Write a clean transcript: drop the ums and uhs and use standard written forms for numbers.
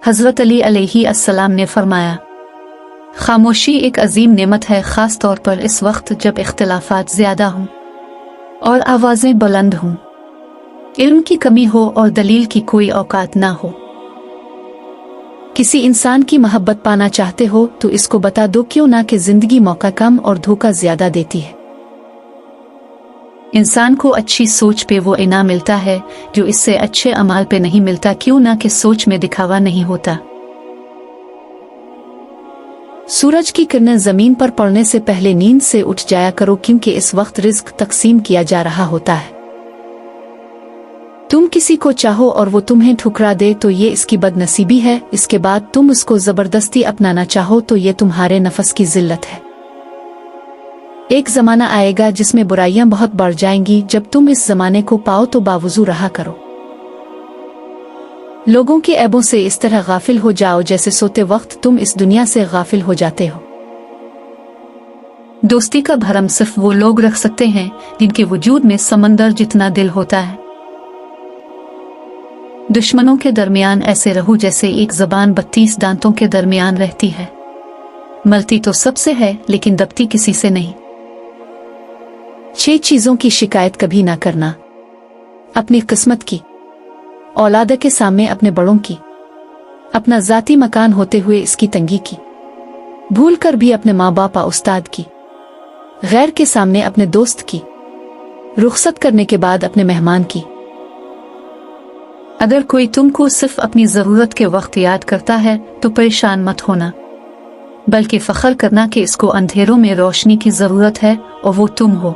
हज़रत अली अलैहि अस्सलाम ने फरमाया, खामोशी एक अजीम नेमत है, ख़ास तौर पर इस वक्त जब इख्तिलाफात ज़्यादा हों और आवाज़ें बुलंद हों, इल्म की कमी हो और दलील की कोई औकात ना हो। किसी इंसान की मोहब्बत पाना चाहते हो तो इसको बता दो क्यों ना कि ज़िंदगी मौका कम और धोखा ज़्यादा देती है। इंसान को अच्छी सोच पे वो इनाम मिलता है जो इससे अच्छे अमाल पे नहीं मिलता, क्यों ना कि सोच में दिखावा नहीं होता। सूरज की किरणें ज़मीन पर पड़ने से पहले नींद से उठ जाया करो, क्योंकि इस वक्त रिज़्क तकसीम किया जा रहा होता है। तुम किसी को चाहो और वो तुम्हें ठुकरा दे तो ये इसकी बदनसीबी है, इसके बाद तुम उसको ज़बरदस्ती अपनाना चाहो तो ये तुम्हारे नफस की जिल्लत है। एक ज़माना आएगा जिसमें बुराइयां बहुत बढ़ जाएंगी। जब तुम इस ज़माने को पाओ तो बावजू रहा करो। लोगों के ऐबों से इस तरह गाफिल हो जाओ जैसे सोते वक्त तुम इस दुनिया से गाफिल हो जाते हो। दोस्ती का भरम सिर्फ वो लोग रख सकते हैं जिनके वजूद में समंदर जितना दिल होता है। दुश्मनों के दरमियान ऐसे रहो जैसे एक ज़बान 32 दांतों के दरमियान रहती है। मलती तो सबसे है लेकिन दबती किसी से नहीं। 6 चीज़ों की शिकायत कभी ना करना: अपनी किस्मत की, औलाद के सामने अपने बड़ों की, अपना ज़ाती मकान होते हुए इसकी तंगी की, भूल कर भी अपने माँ बाप उस्ताद की, गैर के सामने अपने दोस्त की, रुखसत करने के बाद अपने मेहमान की। अगर कोई तुमको सिर्फ अपनी ज़रूरत के वक्त याद करता है तो परेशान मत होना, बल्कि फ़ख्र करना कि इसको अंधेरों में रोशनी की ज़रूरत है और वो तुम हो।